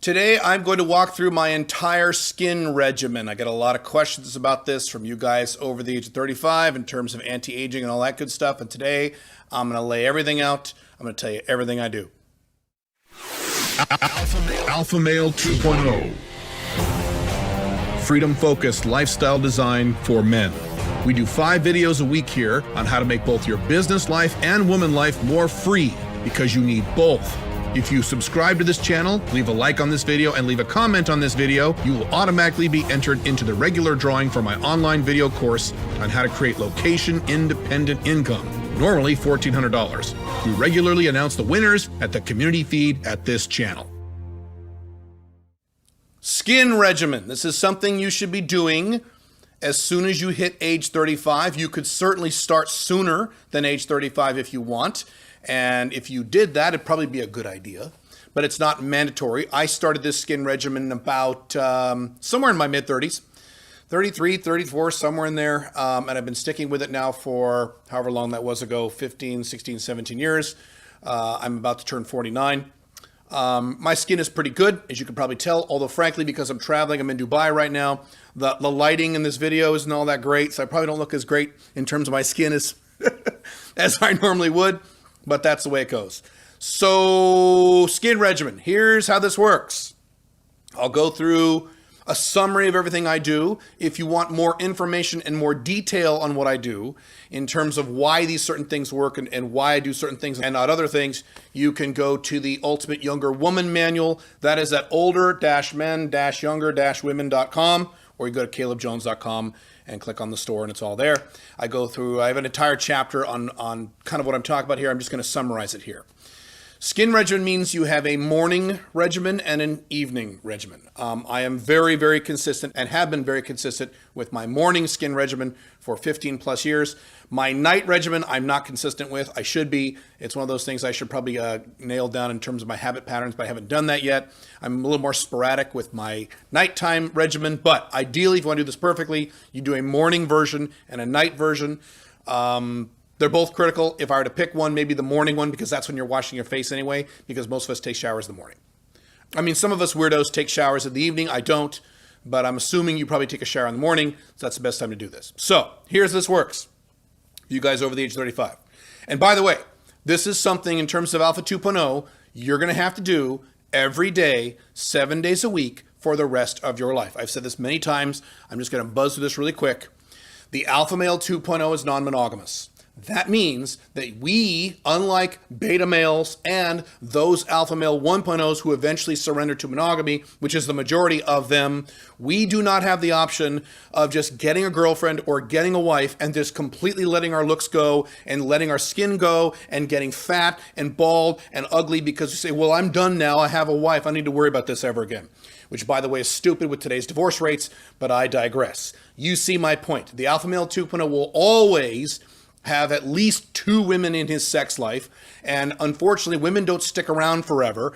Today, I'm going to walk through my entire skin regimen. I get a lot of questions about this from you guys over the age of 35 in terms of anti-aging and all that good stuff. And today, I'm going to lay everything out. I'm going to tell you everything I do. Alpha Male 2.0. Freedom-focused lifestyle design for men. We do 5 videos a week here on how to make both your business life and woman life more free, because you need both. If you subscribe to this channel, leave a like on this video, and leave a comment on this video, you will automatically be entered into the regular drawing for my online video course on how to create location-independent income, normally $1,400. We regularly announce the winners at the community feed at this channel. Skin regimen. This is something you should be doing as soon as you hit age 35. You could certainly start sooner than age 35 if you want. And if you did that, it'd probably be a good idea, but it's not mandatory. I started this skin regimen about somewhere in my mid-30s, 33, 34, somewhere in there. And I've been sticking with it now for however long that was ago, 15, 16, 17 years. I'm about to turn 49. My skin is pretty good, as you can probably tell, although frankly, because I'm traveling, I'm in Dubai right now, the lighting in this video isn't all that great, so I probably don't look as great in terms of my skin as, as I normally would. But that's the way it goes. So, skin regimen. Here's how this works. I'll go through a summary of everything I do. If you want more information and more detail on what I do in terms of why these certain things work and why I do certain things and not other things, you can go to the Ultimate Younger Woman Manual. That is at older-men-younger-women.com, or you go to calebjones.com and click on the store, and it's all there. I have an entire chapter on kind of what I'm talking about here. I'm just going to summarize it here. Skin regimen means you have a morning regimen and an evening regimen. I am very, very consistent and have been very consistent with my morning skin regimen for 15 plus years. My night regimen, I'm not consistent with. I should be. It's one of those things I should probably nail down in terms of my habit patterns, but I haven't done that yet. I'm a little more sporadic with my nighttime regimen, but ideally, if you want to do this perfectly, you do a morning version and a night version. They're both critical. If I were to pick one, maybe the morning one, because that's when you're washing your face anyway, because most of us take showers in the morning. I mean, some of us weirdos take showers in the evening. I don't, but I'm assuming you probably take a shower in the morning, so that's the best time to do this. So here's this works. You guys over the age of 35. And by the way, this is something in terms of Alpha 2.0, you're going to have to do every day, 7 days a week for the rest of your life. I've said this many times. I'm just going to buzz through this really quick. The Alpha Male 2.0 is non-monogamous. That means that we, unlike beta males and those alpha male 1.0s who eventually surrender to monogamy, which is the majority of them, we do not have the option of just getting a girlfriend or getting a wife and just completely letting our looks go and letting our skin go and getting fat and bald and ugly because we say, well, I'm done now. I have a wife. I don't need to worry about this ever again. Which, by the way, is stupid with today's divorce rates, but I digress. You see my point. The Alpha Male 2.0 will always have at least 2 women in his sex life. And unfortunately, women don't stick around forever,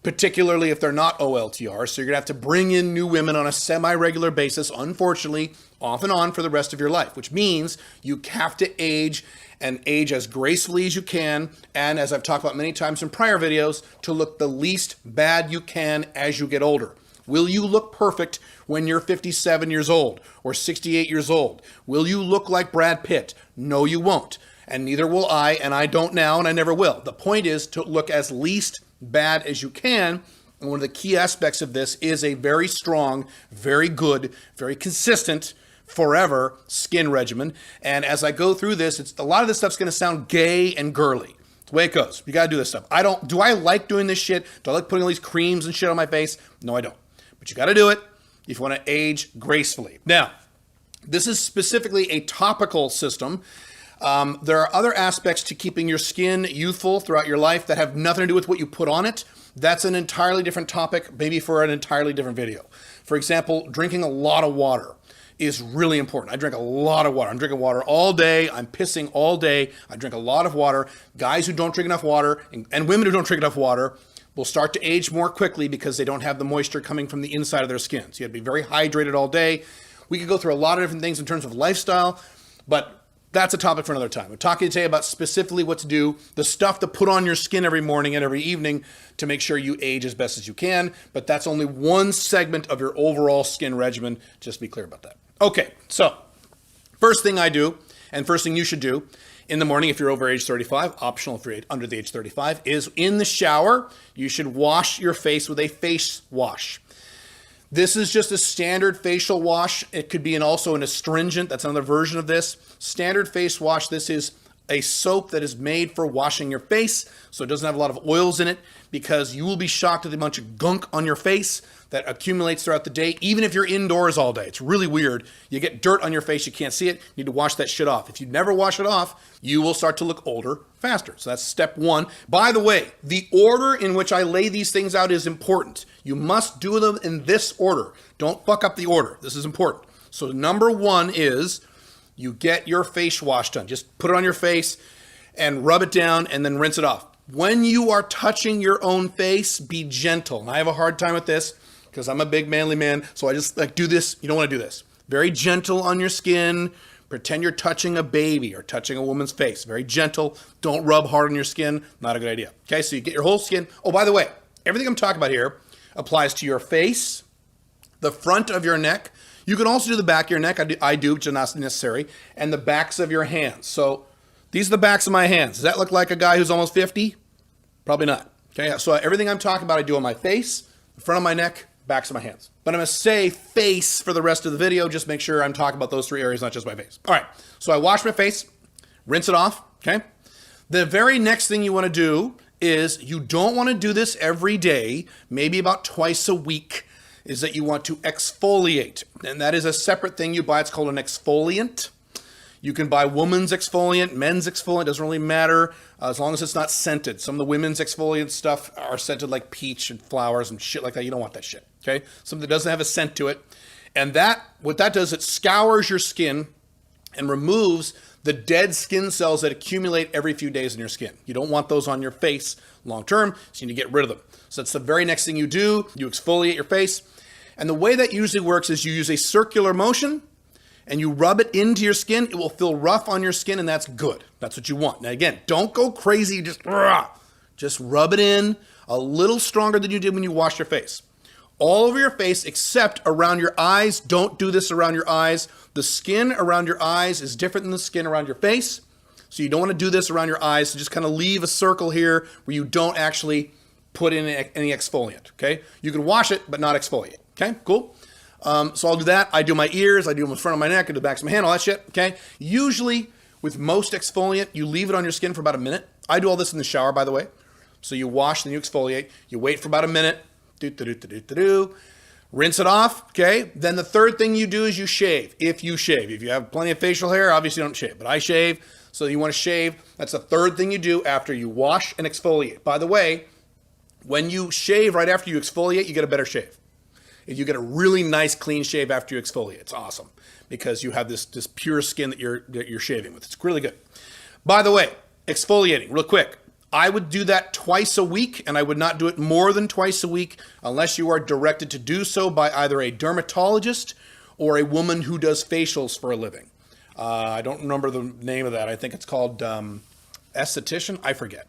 particularly if they're not OLTR. So you're going to have to bring in new women on a semi-regular basis, unfortunately, off and on for the rest of your life, which means you have to age and age as gracefully as you can. And as I've talked about many times in prior videos, to look the least bad you can as you get older. Will you look perfect when you're 57 years old or 68 years old? Will you look like Brad Pitt? No, you won't. And neither will I, and I don't now, and I never will. The point is to look as least bad as you can. And one of the key aspects of this is a very strong, very good, very consistent, forever skin regimen. And as I go through this, a lot of this stuff's going to sound gay and girly. It's the way it goes. You got to do this stuff. Do I like doing this shit? Do I like putting all these creams and shit on my face? No, I don't. But you got to do it if you want to age gracefully. Now, this is specifically a topical system. There are other aspects to keeping your skin youthful throughout your life that have nothing to do with what you put on it. That's an entirely different topic, maybe for an entirely different video. For example, drinking a lot of water is really important. I drink a lot of water. I'm drinking water all day. I'm pissing all day. I drink a lot of water. Guys who don't drink enough water and women who don't drink enough water will start to age more quickly because they don't have the moisture coming from the inside of their skin. So you have to be very hydrated all day. We could go through a lot of different things in terms of lifestyle, but That's a topic for another time. I'm talking today about specifically what to do, the stuff to put on your skin every morning and every evening to make sure you age as best as you can. But that's only one segment of your overall skin regimen. Just be clear about that. Okay, so first thing I do, and first thing you should do in the morning if you're over age 35, optional if you're under the age 35, is in the shower, you should wash your face with a face wash. This is just a standard facial wash. It could be also an astringent. That's another version of this. Standard face wash. This is a soap that is made for washing your face, so it doesn't have a lot of oils in it, because you will be shocked at the bunch of gunk on your face that accumulates throughout the day, even if you're indoors all day. It's really weird. You get dirt on your face, you can't see it, you need to wash that shit off. If you never wash it off, you will start to look older faster. So that's step one. By the way, the order in which I lay these things out is important. You must do them in this order. Don't fuck up the order. This is important. So number one is you get your face wash done. Just put it on your face and rub it down and then rinse it off. When you are touching your own face, be gentle. And I have a hard time with this because I'm a big manly man, so I just do this. You don't want to do this. Very gentle on your skin. Pretend you're touching a baby or touching a woman's face. Very gentle. Don't rub hard on your skin. Not a good idea. Okay, so you get your whole skin. Oh, by the way, everything I'm talking about here applies to your face, the front of your neck. You can also do the back of your neck. I do, which is not necessary. And the backs of your hands. So these are the backs of my hands. Does that look like a guy who's almost 50? Probably not. Okay, so everything I'm talking about, I do on my face, the front of my neck, backs of my hands. But I'm going to say face for the rest of the video. Just make sure I'm talking about those three areas, not just my face. All right, so I wash my face, rinse it off, okay? The very next thing you want to do is, you don't want to do this every day, maybe about twice a week, is that you want to exfoliate. And that is a separate thing you buy. It's called an exfoliant. You can buy women's exfoliant, men's exfoliant, doesn't really matter, as long as it's not scented. Some of the women's exfoliant stuff are scented like peach and flowers and shit like that. You don't want that shit, okay? Something that doesn't have a scent to it. And what that does, it scours your skin and removes the dead skin cells that accumulate every few days in your skin. You don't want those on your face long term, so you need to get rid of them. So that's the very next thing you do. You exfoliate your face. And the way that usually works is you use a circular motion and you rub it into your skin. It will feel rough on your skin, and that's good. That's what you want. Now again, don't go crazy, just rub it in a little stronger than you did when you washed your face. All over your face except around your eyes. Don't do this around your eyes. The skin around your eyes is different than the skin around your face. So you don't want to do this around your eyes. So just kind of leave a circle here where you don't actually put in any exfoliant, okay? You can wash it, but not exfoliate, okay? Cool? So I'll do that. I do my ears, I do them in front of my neck, I do the backs of my hand, all that shit, okay? Usually, with most exfoliant, you leave it on your skin for about a minute. I do all this in the shower, by the way. So you wash, then you exfoliate. You wait for about a minute. Rinse it off, okay? Then the third thing you do is you shave, if you shave. If you have plenty of facial hair, obviously you don't shave, but I shave, so you want to shave. That's the third thing you do after you wash and exfoliate. By the way, when you shave right after you exfoliate, you get a better shave. If you get a really nice clean shave after you exfoliate, it's awesome because you have this pure skin that you're shaving with. It's really good. By the way, exfoliating, real quick. I would do that twice a week, and I would not do it more than twice a week unless you are directed to do so by either a dermatologist or a woman who does facials for a living. I don't remember the name of that. I think it's called esthetician. I forget.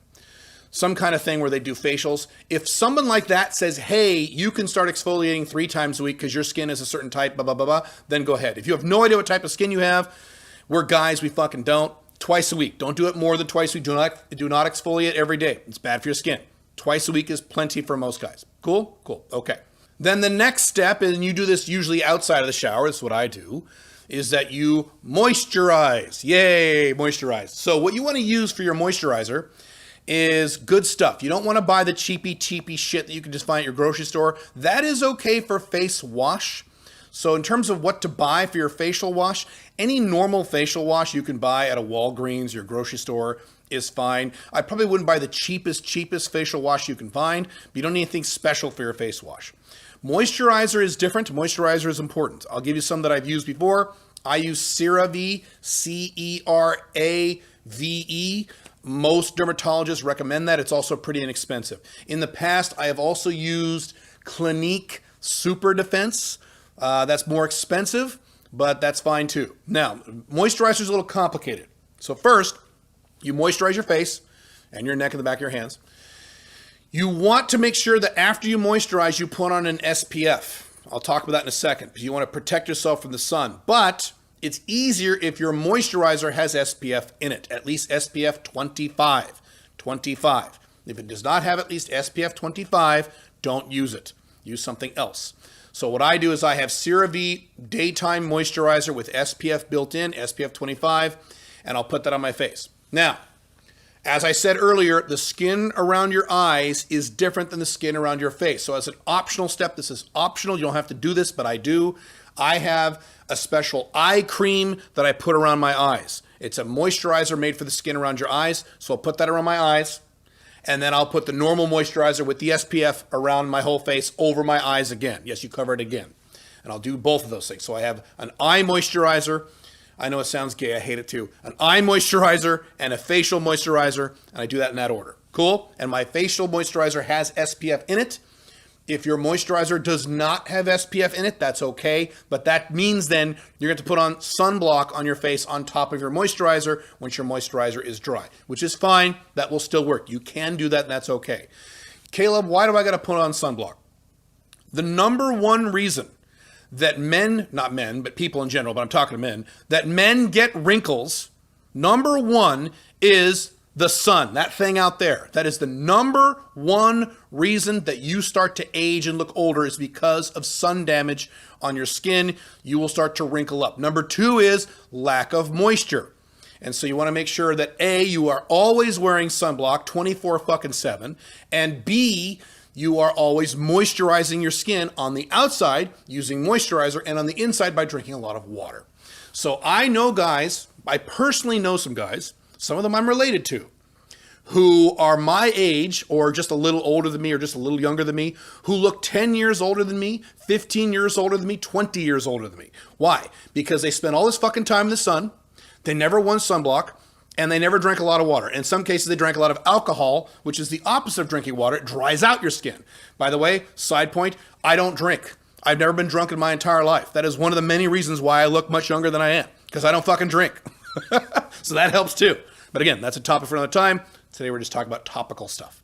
Some kind of thing where they do facials. If someone like that says, hey, you can start exfoliating 3 times a week because your skin is a certain type, blah, blah, blah, blah, then go ahead. If you have no idea what type of skin you have, we're guys, we fucking don't. Twice a week. Don't do it more than twice a week. Do not exfoliate every day. It's bad for your skin. Twice a week is plenty for most guys. Cool? Cool. Okay. Then the next step, and you do this usually outside of the shower, this is what I do, is that you moisturize. Yay, moisturize. So what you want to use for your moisturizer is good stuff. You don't want to buy the cheapy shit that you can just find at your grocery store. That is okay for face wash. So in terms of what to buy for your facial wash, any normal facial wash you can buy at a Walgreens, your grocery store, is fine. I probably wouldn't buy the cheapest facial wash you can find, but you don't need anything special for your face wash. Moisturizer is different. Moisturizer is important. I'll give you some that I've used before. I use CeraVe, CERAVE. Most dermatologists recommend that. It's also pretty inexpensive. In the past, I have also used Clinique Super Defense. That's more expensive, but that's fine too. Now, moisturizer is a little complicated. So first, you moisturize your face and your neck and the back of your hands. You want to make sure that after you moisturize, you put on an SPF. I'll talk about that in a second, because you want to protect yourself from the sun. But it's easier if your moisturizer has SPF in it, at least SPF 25. 25. If it does not have at least SPF 25, don't use it. Use something else. So what I do is I have CeraVe daytime moisturizer with SPF built in, SPF 25, and I'll put that on my face. Now, as I said earlier, the skin around your eyes is different than the skin around your face. So as an optional step, this is optional. You don't have to do this, but I do. I have a special eye cream that I put around my eyes. It's a moisturizer made for the skin around your eyes. So I'll put that around my eyes. And then I'll put the normal moisturizer with the SPF around my whole face over my eyes again. Yes, you cover it again. And I'll do both of those things. So I have an eye moisturizer. I know it sounds gay. I hate it too. An eye moisturizer and a facial moisturizer. And I do that in that order. Cool? And my facial moisturizer has SPF in it. If your moisturizer does not have SPF in it, that's okay. But that means then you're going to put on sunblock on your face on top of your moisturizer once your moisturizer is dry, which is fine. That will still work. You can do that, and that's okay. Caleb, why do I got to put on sunblock? The number one reason that men, not men, but people in general, but I'm talking to men, that men get wrinkles, number one is the sun, that thing out there. That is the number one reason that you start to age and look older, is because of sun damage on your skin. You will start to wrinkle up. Number two is lack of moisture. And so you want to make sure that A, you are always wearing sunblock 24/7, and B, you are always moisturizing your skin on the outside using moisturizer, and on the inside by drinking a lot of water. So I know guys, I personally know some guys, some of them I'm related to, who are my age or just a little older than me or just a little younger than me, who look 10 years older than me, 15 years older than me, 20 years older than me. Why? Because they spent all this fucking time in the sun, they never won sunblock, and they never drank a lot of water. In some cases, they drank a lot of alcohol, which is the opposite of drinking water. It dries out your skin. By the way, side point, I don't drink. I've never been drunk in my entire life. That is one of the many reasons why I look much younger than I am, because I don't fucking drink. So that helps too. But again, that's a topic for another time. Today we're just talking about topical stuff.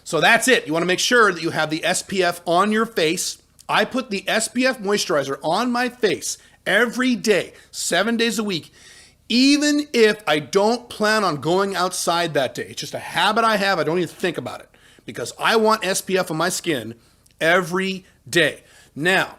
So that's it. You want to make sure that you have the SPF on your face. I put the SPF moisturizer on my face every day, 7 days a week, even if I don't plan on going outside that day. It's just a habit I have. I don't even think about it because I want SPF on my skin every day. Now,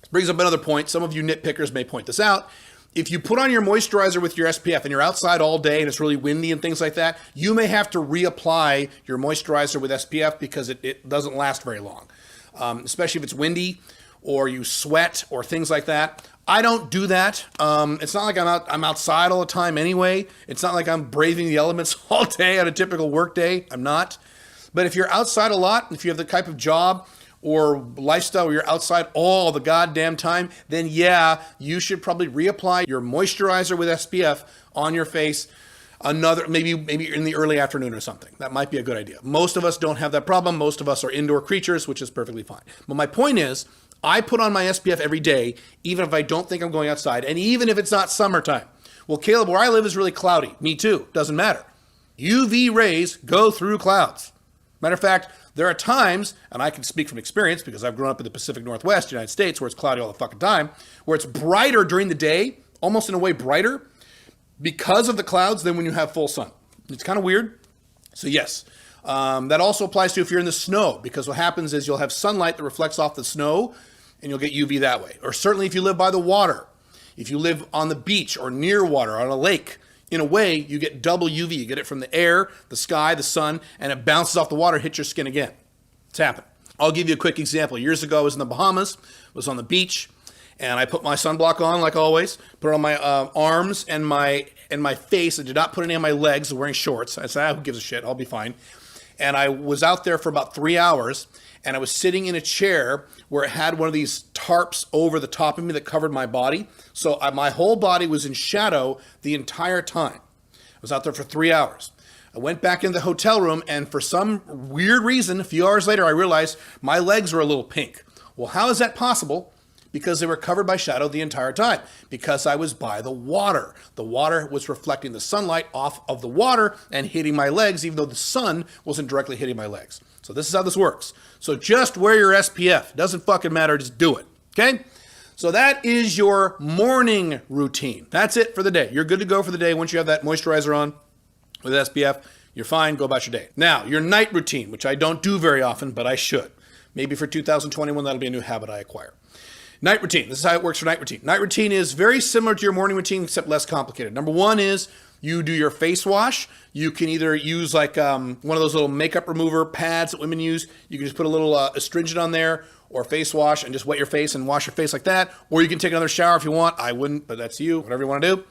this brings up another point. Some of you nitpickers may point this out. If you put on your moisturizer with your SPF and you're outside all day and it's really windy and things like that, you may have to reapply your moisturizer with SPF because it doesn't last very long, especially if it's windy or you sweat or things like that. I don't do that. It's not like I'm outside all the time anyway. It's not like I'm braving the elements all day on a typical work day. I'm not. But if you're outside a lot, if you have the type of job or lifestyle where you're outside all the goddamn time, then yeah, you should probably reapply your moisturizer with SPF on your face maybe in the early afternoon or something. That might be a good idea. Most of us don't have that problem. Most of us are indoor creatures, which is perfectly fine. But my point is, I put on my SPF every day, even if I don't think I'm going outside, and even if it's not summertime. Well, Caleb, where I live is really cloudy. Me too. Doesn't matter. UV rays go through clouds. Matter of fact, there are times, and I can speak from experience because I've grown up in the Pacific Northwest, United States, where it's cloudy all the fucking time, where it's brighter during the day, almost in a way brighter, because of the clouds than when you have full sun. It's kind of weird. So yes, that also applies to if you're in the snow, because what happens is you'll have sunlight that reflects off the snow, and you'll get UV that way. Or certainly if you live by the water, if you live on the beach or near water, on a lake, in a way, you get double UV. You get it from the air, the sky, the sun, and it bounces off the water, hits your skin again. It's happened. I'll give you a quick example. Years ago, I was in the Bahamas, was on the beach, and I put my sunblock on, like always, put it on my arms and my face. I did not put any on my legs. I was wearing shorts. I said, who gives a shit? I'll be fine. And I was out there for about 3 hours, and I was sitting in a chair where it had one of these tarps over the top of me that covered my body. So my whole body was in shadow the entire time. I was out there for 3 hours. I went back in the hotel room, and for some weird reason, a few hours later, I realized my legs were a little pink. Well, how is that possible? Because they were covered by shadow the entire time. Because I was by the water. The water was reflecting the sunlight off of the water and hitting my legs, even though the sun wasn't directly hitting my legs. So this is how this works. So just wear your SPF. Doesn't fucking matter. Just do it. Okay? So that is your morning routine. That's it for the day. You're good to go for the day. Once you have that moisturizer on with SPF, you're fine. Go about your day. Now, your night routine, which I don't do very often, but I should. Maybe for 2021, that'll be a new habit I acquire. Night routine. This is how it works for night routine. Night routine is very similar to your morning routine, except less complicated. Number one is you do your face wash. You can either use like one of those little makeup remover pads that women use. You can just put a little astringent on there, or face wash and just wet your face and wash your face like that. Or you can take another shower if you want. I wouldn't, but that's you, whatever you want to do.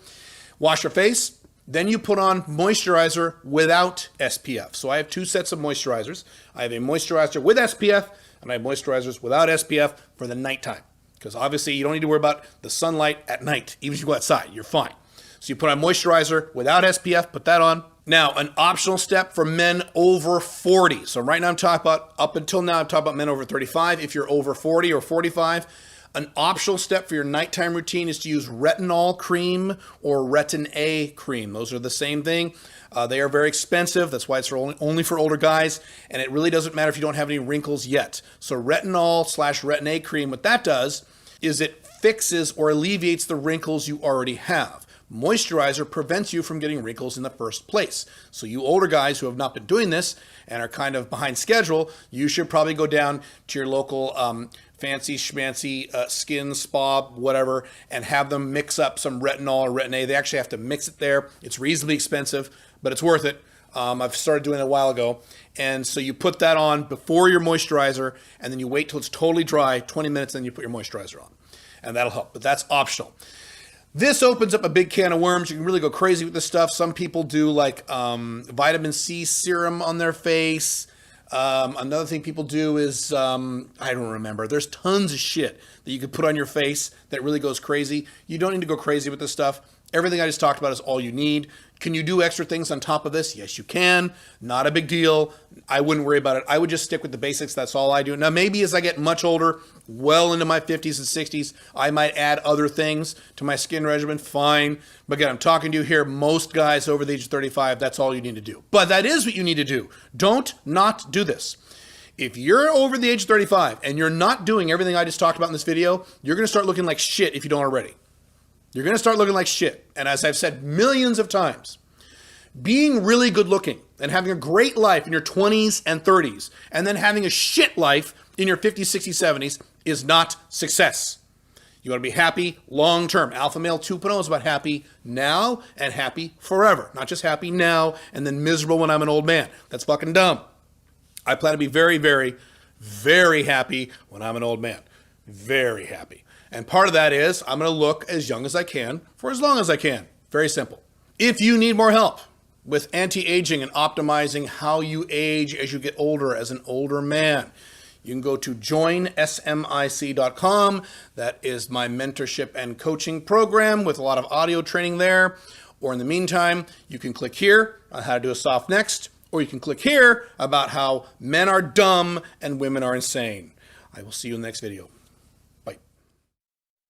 Wash your face. Then you put on moisturizer without SPF. So I have two sets of moisturizers. I have a moisturizer with SPF, and I have moisturizers without SPF for the nighttime. Because obviously you don't need to worry about the sunlight at night. Even if you go outside, you're fine. So you put on moisturizer without SPF, put that on. Now, an optional step for men over 40. So right now I'm talking about, up until now, I'm talking about men over 35. If you're over 40 or 45, an optional step for your nighttime routine is to use retinol cream or Retin A cream. Those are the same thing. They are very expensive. That's why it's only for older guys. And it really doesn't matter if you don't have any wrinkles yet. So retinol/Retin A cream, what that does is it fixes or alleviates the wrinkles you already have. Moisturizer prevents you from getting wrinkles in the first place. So you older guys who have not been doing this and are kind of behind schedule, you should probably go down to your local fancy schmancy skin spa, whatever, and have them mix up some retinol or Retin A. They actually have to mix it there. It's reasonably expensive, but it's worth it. I've started doing it a while ago. And so you put that on before your moisturizer, and then you wait till it's totally dry, 20 minutes, then you put your moisturizer on. And that'll help, but that's optional. This opens up a big can of worms. You can really go crazy with this stuff. Some people do like vitamin C serum on their face. Another thing people do is, I don't remember. There's tons of shit that you can put on your face that really goes crazy. You don't need to go crazy with this stuff. Everything I just talked about is all you need. Can you do extra things on top of this? Yes, you can. Not a big deal. I wouldn't worry about it. I would just stick with the basics. That's all I do. Now, maybe as I get much older, well into my 50s and 60s, I might add other things to my skin regimen. Fine. But again, I'm talking to you here. Most guys over the age of 35, that's all you need to do. But that is what you need to do. Don't not do this. If you're over the age of 35 and you're not doing everything I just talked about in this video, you're going to start looking like shit if you don't already. You're going to start looking like shit. And as I've said millions of times, being really good looking and having a great life in your 20s and 30s and then having a shit life in your 50s, 60s, 70s is not success. You want to be happy long term. Alpha Male 2.0 is about happy now and happy forever. Not just happy now and then miserable when I'm an old man. That's fucking dumb. I plan to be very, very, very happy when I'm an old man. Very happy. And part of that is I'm going to look as young as I can for as long as I can. Very simple. If you need more help with anti-aging and optimizing how you age as you get older as an older man, you can go to joinsmic.com. That is my mentorship and coaching program with a lot of audio training there. Or in the meantime, you can click here on how to do a soft next, or you can click here about how men are dumb and women are insane. I will see you in the next video.